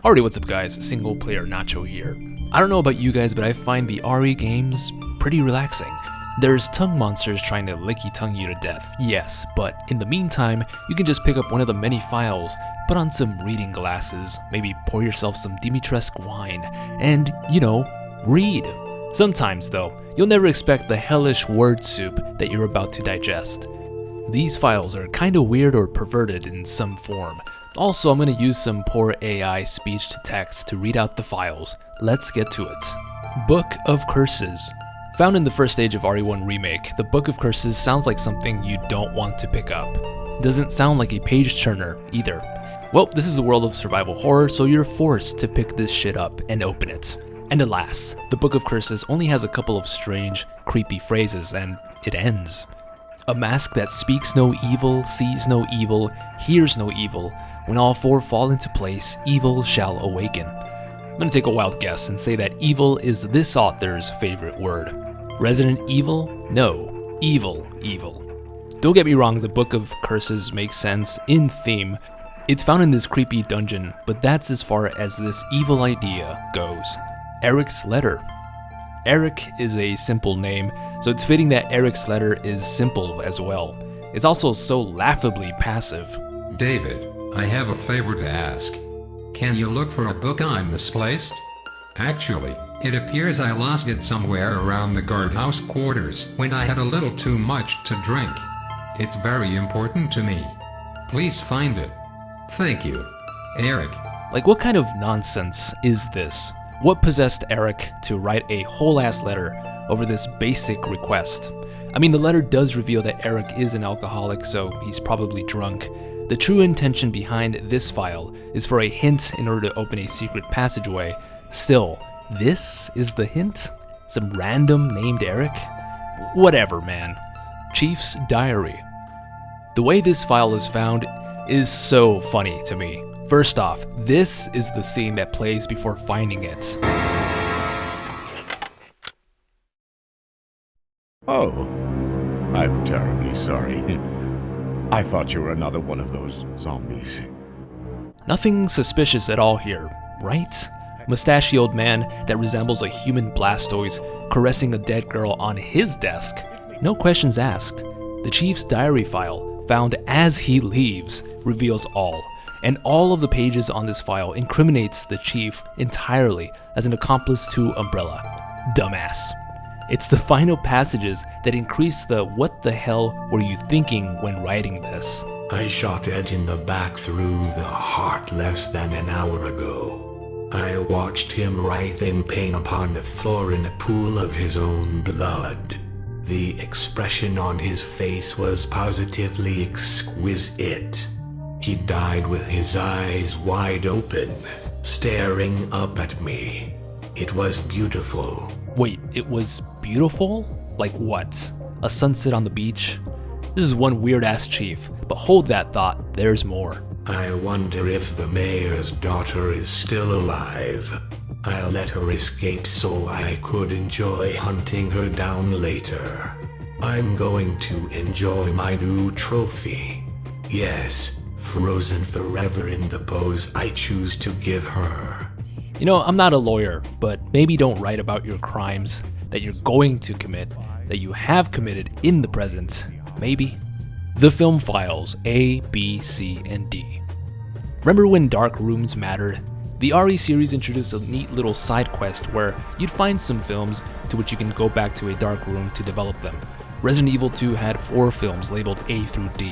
Alrighty, what's up guys, Single Player Nacho here. I don't know about you guys, but I find the RE games pretty relaxing. There's tongue monsters trying to licky tongue you to death, yes, but in the meantime, you can just pick up one of the many files, put on some reading glasses, maybe pour yourself some Dimitrescu wine, and, read. Sometimes though, you'll never expect the hellish word soup that you're about to digest. These files are kinda weird or perverted in some form. Also, I'm going to use some poor AI speech-to-text to read out the files. Let's get to it. Book of Curses. Found in the first stage of RE1 Remake, the Book of Curses sounds like something you don't want to pick up. Doesn't sound like a page-turner either. Well, this is a world of survival horror, so you're forced to pick this shit up and open it. And alas, the Book of Curses only has a couple of strange, creepy phrases, and it ends. A mask that speaks no evil, sees no evil, hears no evil. When all four fall into place, evil shall awaken. I'm gonna take a wild guess and say that evil is this author's favorite word. Resident Evil? No. Evil. Don't get me wrong, the Book of Curses makes sense in theme. It's found in this creepy dungeon, but that's as far as this evil idea goes. Eric's Letter. Eric is a simple name, so it's fitting that Eric's letter is simple as well. It's also so laughably passive. David, I have a favor to ask. Can you look for a book I misplaced? Actually, it appears I lost it somewhere around the guardhouse quarters when I had a little too much to drink. It's very important to me. Please find it. Thank you, Eric. Like, what kind of nonsense is this? What possessed Eric to write a whole-ass letter over this basic request? I mean, the letter does reveal that Eric is an alcoholic, so he's probably drunk. The true intention behind this file is for a hint in order to open a secret passageway. Still, this is the hint? Some random named Eric? Whatever, man. Chief's Diary. The way this file is found is so funny to me. First off, this is the scene that plays before finding it. Oh, I'm terribly sorry. I thought you were another one of those zombies. Nothing suspicious at all here, right? Mustachioed man that resembles a human Blastoise caressing a dead girl on his desk. No questions asked. The Chief's diary file, found as he leaves, reveals all. And all of the pages on this file incriminates the Chief entirely as an accomplice to Umbrella. Dumbass. It's the final passages that increase the what the hell were you thinking when writing this. I shot Ed in the back through the heart less than an hour ago. I watched him writhe in pain upon the floor in a pool of his own blood. The expression on his face was positively exquisite. He died with his eyes wide open, staring up at me. It was beautiful. Wait, it was beautiful? Like what? A sunset on the beach? This is one weird-ass Chief, but hold that thought, there's more. I wonder if the mayor's daughter is still alive. I'll let her escape so I could enjoy hunting her down later. I'm going to enjoy my new trophy. Yes, frozen forever in the pose I choose to give her. You know, I'm not a lawyer, but maybe don't write about your crimes that you're going to commit, that you have committed in the present. Maybe. The Film Files, A, B, C, and D. Remember when dark rooms mattered? The RE series introduced a neat little side quest where you'd find some films to which you can go back to a dark room to develop them. Resident Evil 2 had 4 films labeled A through D.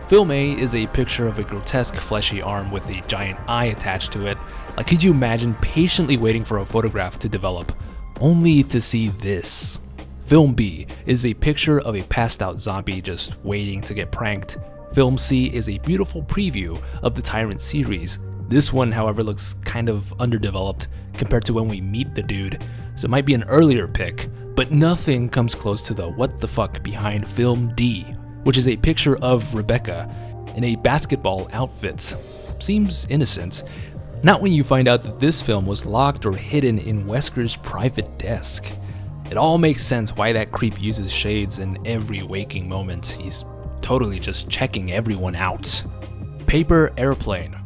Film A is a picture of a grotesque fleshy arm with a giant eye attached to it. Like, could you imagine patiently waiting for a photograph to develop, only to see this? Film B is a picture of a passed out zombie just waiting to get pranked. Film C is a beautiful preview of the Tyrant series. This one, however, looks kind of underdeveloped compared to when we meet the dude, so it might be an earlier pick, but nothing comes close to the what the fuck behind Film D, which is a picture of Rebecca in a basketball outfit. Seems innocent. Not when you find out that this film was locked or hidden in Wesker's private desk. It all makes sense why that creep uses shades in every waking moment. He's totally just checking everyone out. Paper Airplane.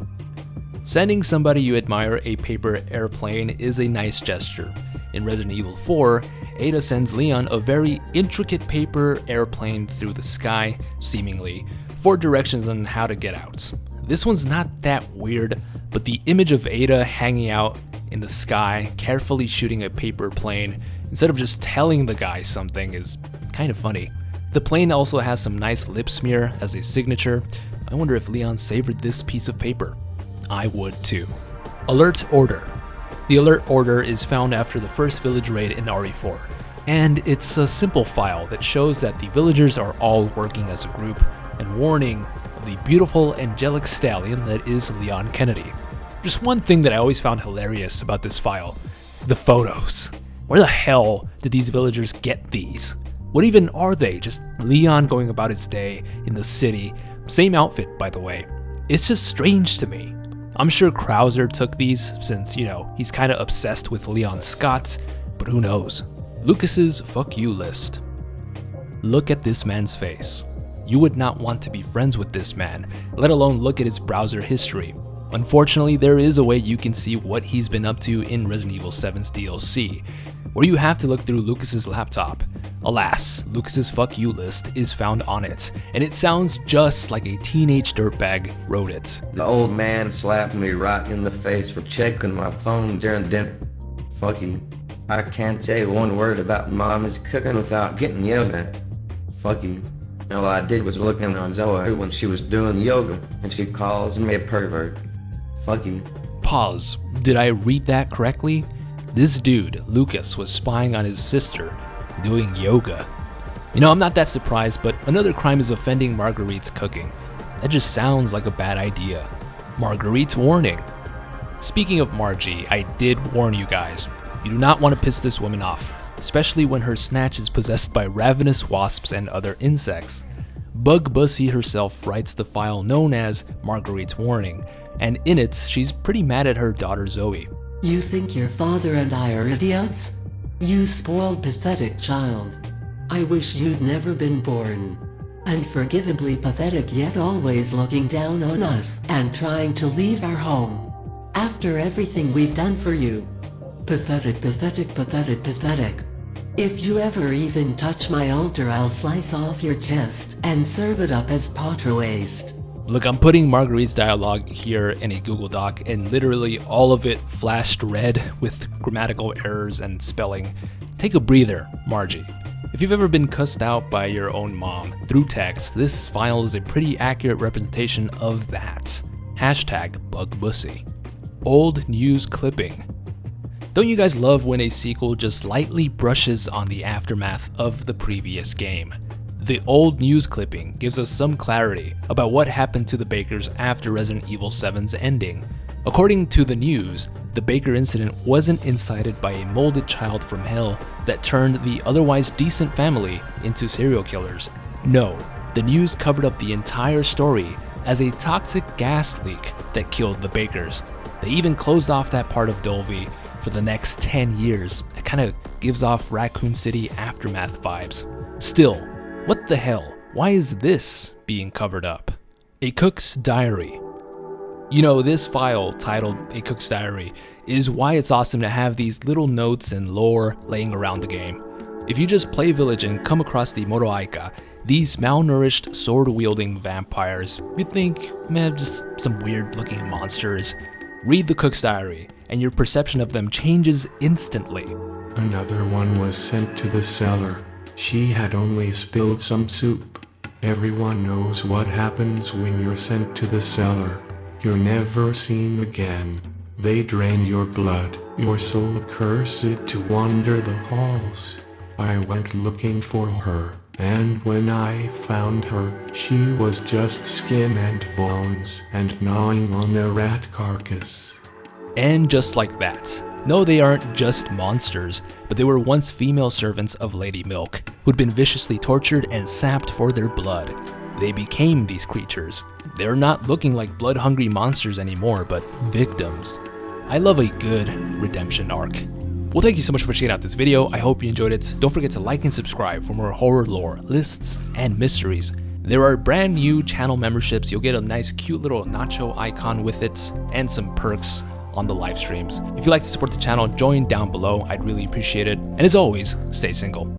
Sending somebody you admire a paper airplane is a nice gesture. In Resident Evil 4, Ada sends Leon a very intricate paper airplane through the sky, seemingly, for directions on how to get out. This one's not that weird, but the image of Ada hanging out in the sky, carefully shooting a paper plane, instead of just telling the guy something, is kind of funny. The plane also has some nice lip smear as a signature. I wonder if Leon savored this piece of paper. I would too. Alert Order. The Alert Order is found after the first village raid in RE4, and it's a simple file that shows that the villagers are all working as a group and warning of the beautiful angelic stallion that is Leon Kennedy. Just one thing that I always found hilarious about this file: the photos. Where the hell did these villagers get these? What even are they? Just Leon going about his day in the city. Same outfit, by the way. It's just strange to me. I'm sure Krauser took these since, he's kinda obsessed with Leon Scott, but who knows. Lucas's fuck you list. Look at this man's face. You would not want to be friends with this man, let alone look at his browser history. Unfortunately, there is a way you can see what he's been up to in Resident Evil 7's DLC, where you have to look through Lucas's laptop. Alas, Lucas's fuck you list is found on it, and it sounds just like a teenage dirtbag wrote it. The old man slapped me right in the face for checking my phone during dinner. Fuck you. I can't say one word about Mommy's cooking without getting yelled at. Fuck you. All I did was look in on Zoe when she was doing yoga, and she calls me a pervert. Fuck you. Pause. Did I read that correctly? This dude, Lucas, was spying on his sister, doing yoga. I'm not that surprised, but another crime is offending Marguerite's cooking. That just sounds like a bad idea. Marguerite's warning. Speaking of Margie, I did warn you guys. You do not want to piss this woman off, especially when her snatch is possessed by ravenous wasps and other insects. Bug Bussy herself writes the file known as Marguerite's Warning, and in it, she's pretty mad at her daughter Zoe. You think your father and I are idiots? You spoiled, pathetic child. I wish you'd never been born. Unforgivably pathetic, yet always looking down on us and trying to leave our home. After everything we've done for you. Pathetic, pathetic, pathetic, pathetic. If you ever even touch my altar, I'll slice off your chest and serve it up as potter waste. Look, I'm putting Marguerite's dialogue here in a Google Doc, and literally all of it flashed red with grammatical errors and spelling. Take a breather, Margie. If you've ever been cussed out by your own mom through text, this file is a pretty accurate representation of that. #BugBussy. Old news clipping. Don't you guys love when a sequel just lightly brushes on the aftermath of the previous game? The old news clipping gives us some clarity about what happened to the Bakers after Resident Evil 7's ending. According to the news, the Baker incident wasn't incited by a molded child from hell that turned the otherwise decent family into serial killers. No, the news covered up the entire story as a toxic gas leak that killed the Bakers. They even closed off that part of Dulvey for the next 10 years. It kind of gives off Raccoon City aftermath vibes. Still, what the hell? Why is this being covered up? A Cook's Diary. This file titled A Cook's Diary is why it's awesome to have these little notes and lore laying around the game. If you just play Village and come across the Moroaika, these malnourished sword-wielding vampires, you'd think, just some weird-looking monsters. Read the Cook's Diary, and your perception of them changes instantly. Another one was sent to the cellar. She had only spilled some soup. Everyone knows what happens when you're sent to the cellar. You're never seen again. They drain your blood, your soul accursed to wander the halls. I went looking for her, and when I found her, she was just skin and bones and gnawing on a rat carcass. And just like that. No, they aren't just monsters, but they were once female servants of Lady Milk, who'd been viciously tortured and sapped for their blood. They became these creatures. They're not looking like blood-hungry monsters anymore, but victims. I love a good redemption arc. Well, thank you so much for checking out this video. I hope you enjoyed it. Don't forget to like and subscribe for more horror lore, lists, and mysteries. There are brand new channel memberships. You'll get a nice cute little nacho icon with it and some perks on the live streams. If you'd like to support the channel, join down below. I'd really appreciate it. And as always, stay single.